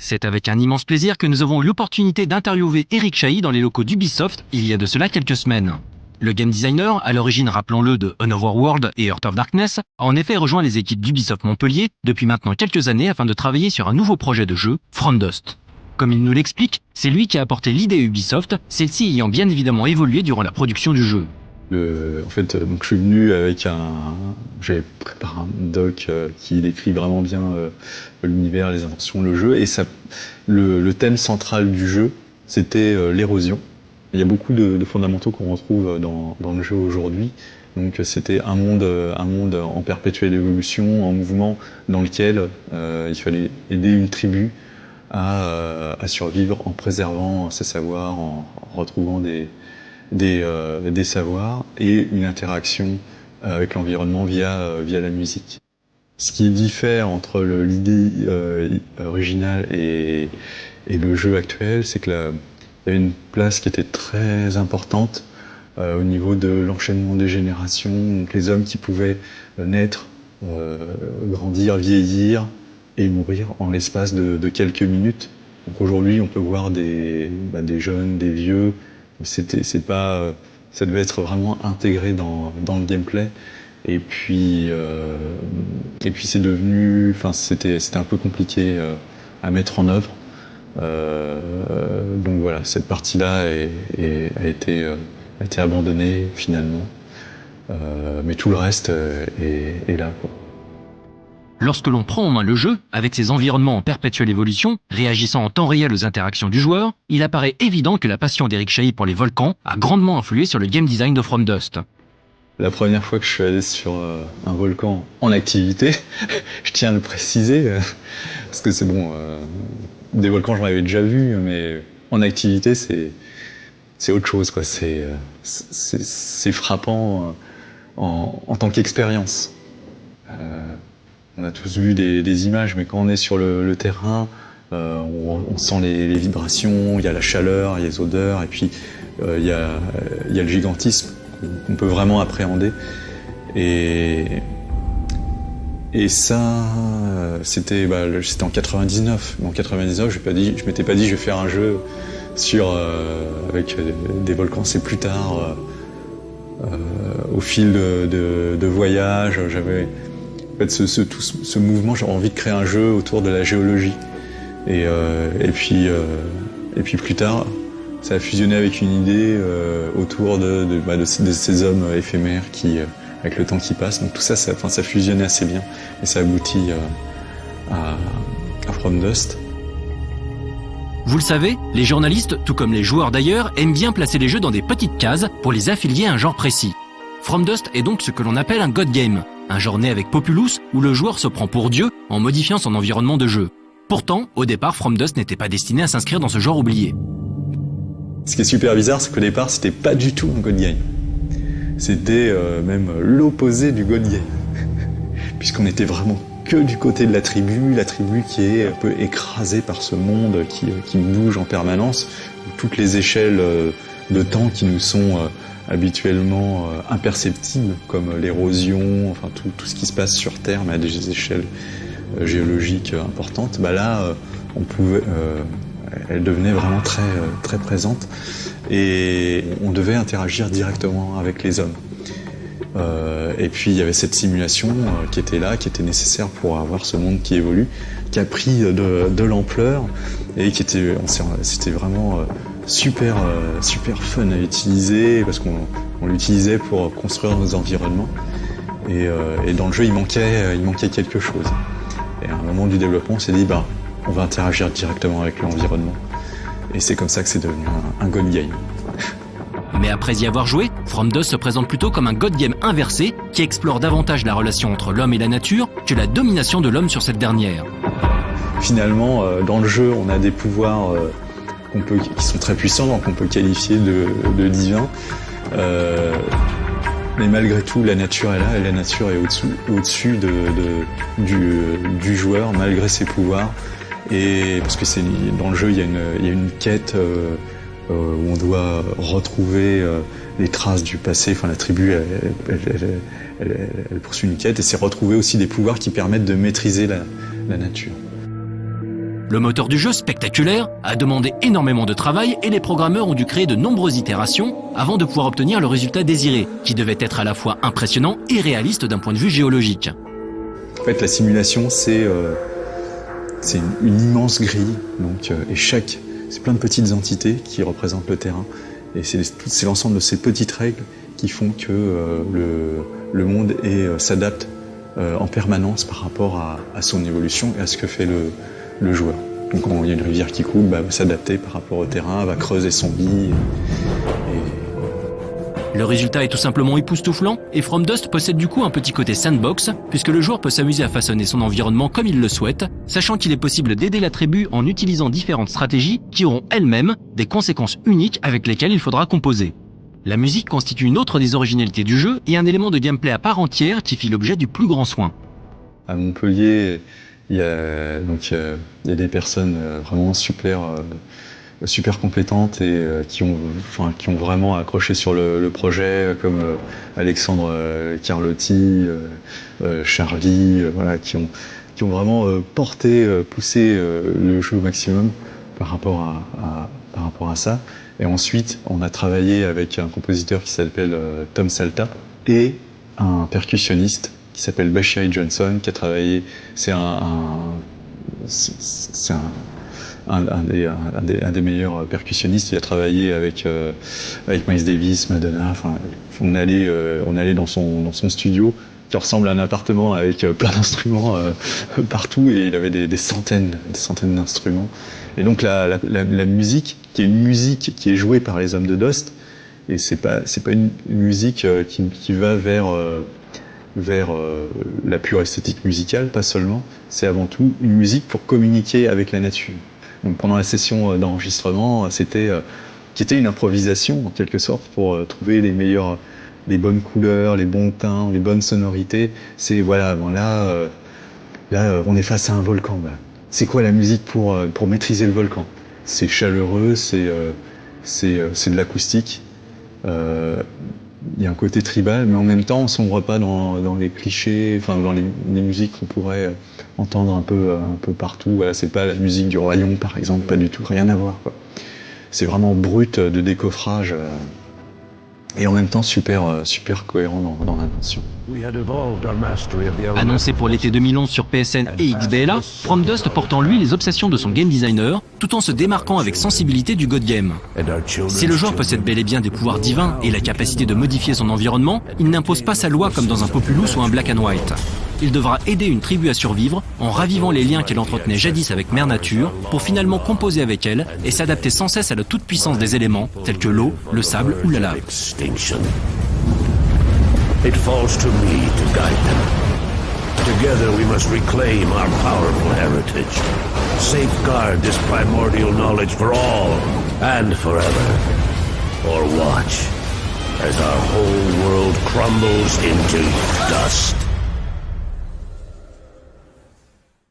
C'est avec un immense plaisir que nous avons eu l'opportunité d'interviewer Eric Chahi dans les locaux d'Ubisoft il y a de cela quelques semaines. Le game designer, à l'origine rappelons-le de Another World et Heart of Darkness, a en effet rejoint les équipes d'Ubisoft Montpellier depuis maintenant quelques années afin de travailler sur un nouveau projet de jeu, From Dust. Comme il nous l'explique, c'est lui qui a apporté l'idée à Ubisoft, celle-ci ayant bien évidemment évolué durant la production du jeu. Donc je suis venu avec j'avais préparé un doc qui décrit vraiment bien l'univers, les inventions, le jeu, et le thème central du jeu, c'était l'érosion. Il y a beaucoup de fondamentaux qu'on retrouve dans le jeu aujourd'hui. Donc c'était un monde en perpétuelle évolution, en mouvement, dans lequel il fallait aider une tribu à survivre en préservant ses savoirs, en retrouvant des savoirs et une interaction avec l'environnement via la musique. Ce qui diffère entre l'idée originale et le jeu actuel, c'est que il y avait une place qui était très importante au niveau de l'enchaînement des générations, donc les hommes qui pouvaient naître, grandir, vieillir et mourir en l'espace de quelques minutes. Donc aujourd'hui, on peut voir des jeunes, des vieux. Ça devait être vraiment intégré dans le gameplay. Et puis c'est devenu, c'était un peu compliqué à mettre en œuvre. Donc voilà, cette partie-là a été abandonnée finalement. Mais tout le reste est là, quoi. Lorsque l'on prend en main le jeu, avec ses environnements en perpétuelle évolution, réagissant en temps réel aux interactions du joueur, il apparaît évident que la passion d'Eric Chahi pour les volcans a grandement influé sur le game design de From Dust. La première fois que je suis allé sur un volcan en activité, je tiens à le préciser, parce que c'est bon, des volcans j'en avais déjà vu, mais en activité c'est autre chose, quoi. C'est frappant en tant qu'expérience. On a tous vu des images, mais quand on est sur le terrain, on sent les vibrations, il y a la chaleur, il y a les odeurs, et puis il y a le gigantisme qu'on peut vraiment appréhender. Et ça, c'était en 99. En 99, je m'étais pas dit je vais faire un jeu avec des volcans. C'est plus tard, au fil de voyages, j'avais en fait ce mouvement, j'avais envie de créer un jeu autour de la géologie. Et puis plus tard, ça a fusionné avec une idée autour de ces hommes éphémères qui, avec le temps qui passe. Donc tout ça fusionnait assez bien et ça aboutit à From Dust. Vous le savez, les journalistes, tout comme les joueurs d'ailleurs, aiment bien placer les jeux dans des petites cases pour les affilier à un genre précis. From Dust est donc ce que l'on appelle un God Game, un genre né avec Populous où le joueur se prend pour Dieu en modifiant son environnement de jeu. Pourtant, au départ, From Dust n'était pas destiné à s'inscrire dans ce genre oublié. Ce qui est super bizarre, c'est qu'au départ, c'était pas du tout un God Game. C'était même l'opposé du God Game. Puisqu'on était vraiment que du côté de la tribu qui est un peu écrasée par ce monde qui bouge en permanence, toutes les échelles de temps qui nous sont habituellement imperceptibles, comme l'érosion, enfin tout ce qui se passe sur Terre, mais à des échelles géologiques importantes. Elle devenait vraiment très, très présente et on devait interagir directement avec les hommes. Et puis il y avait cette simulation qui était là, qui était nécessaire pour avoir ce monde qui évolue, qui a pris de l'ampleur et c'était vraiment super fun à utiliser parce qu'on l'utilisait pour construire nos environnements. Et dans le jeu, il manquait quelque chose. Et à un moment du développement, on s'est dit, on va interagir directement avec l'environnement. Et c'est comme ça que c'est devenu un God Game. Mais après y avoir joué, From Dust se présente plutôt comme un God Game inversé qui explore davantage la relation entre l'homme et la nature que la domination de l'homme sur cette dernière. Finalement, dans le jeu, on a des pouvoirs qui sont très puissants, donc on peut qualifier de divins. Mais malgré tout, la nature est là, et la nature est au-dessus du joueur, malgré ses pouvoirs. Et parce que dans le jeu, il y a une quête où on doit retrouver les traces du passé. Enfin, la tribu, elle poursuit une quête, et c'est retrouver aussi des pouvoirs qui permettent de maîtriser la nature. Le moteur du jeu, spectaculaire, a demandé énormément de travail et les programmeurs ont dû créer de nombreuses itérations avant de pouvoir obtenir le résultat désiré, qui devait être à la fois impressionnant et réaliste d'un point de vue géologique. En fait, la simulation, c'est une immense grille, donc, c'est plein de petites entités qui représentent le terrain. Et c'est l'ensemble de ces petites règles qui font que le monde s'adapte en permanence par rapport à son évolution et à ce que fait le joueur. Donc quand il y a une rivière qui coule, va s'adapter par rapport au terrain, va creuser son lit. Le résultat est tout simplement époustouflant et From Dust possède du coup un petit côté sandbox puisque le joueur peut s'amuser à façonner son environnement comme il le souhaite, sachant qu'il est possible d'aider la tribu en utilisant différentes stratégies qui auront elles-mêmes des conséquences uniques avec lesquelles il faudra composer. La musique constitue une autre des originalités du jeu et un élément de gameplay à part entière qui fit l'objet du plus grand soin. À Montpellier, il y a des personnes vraiment super compétentes et qui ont vraiment accroché sur le projet, comme Alexandre Carlotti, Charlie, qui ont vraiment poussé le jeu au maximum par rapport à ça. Et ensuite, on a travaillé avec un compositeur qui s'appelle Tom Salta et un percussionniste qui s'appelle Bashiri Johnson, qui a travaillé. C'est un des meilleurs percussionnistes. Il a travaillé avec Miles Davis, Madonna. Enfin, on allait dans son studio qui ressemble à un appartement avec plein d'instruments partout, et il avait des centaines d'instruments. Et donc la musique, qui est une musique qui est jouée par les hommes de Dust, et c'est pas une musique qui va vers la pure esthétique musicale, pas seulement. C'est avant tout une musique pour communiquer avec la nature. Donc pendant la session d'enregistrement, qui était une improvisation en quelque sorte pour trouver les bonnes couleurs, les bons teints, les bonnes sonorités. C'est là, on est face à un volcan. C'est quoi la musique pour maîtriser le volcan? C'est chaleureux, c'est de l'acoustique. Il y a un côté tribal, mais en même temps, on sombre pas dans les clichés, dans les musiques qu'on pourrait entendre un peu partout. Voilà, c'est pas la musique du Roi Lion, par exemple, pas du tout, rien à voir, quoi. C'est vraiment brut de décoffrage. Et en même temps super cohérent dans l'intention. Annoncé pour l'été 2011 sur PSN et XBLA, From Dust porte en lui les obsessions de son game designer, tout en se démarquant avec sensibilité du God Game. Si le joueur possède bel et bien des pouvoirs divins et la capacité de modifier son environnement, il n'impose pas sa loi comme dans un Populous ou un Black and White. Il devra aider une tribu à survivre en ravivant les liens qu'elle entretenait jadis avec Mère Nature pour finalement composer avec elle et s'adapter sans cesse à la toute-puissance des éléments tels que l'eau, le sable ou la lave. It falls to me to guide them. Together we must reclaim our powerful heritage, safeguard this primordial knowledge for all and forever, or watch as our whole world crumbles into dust.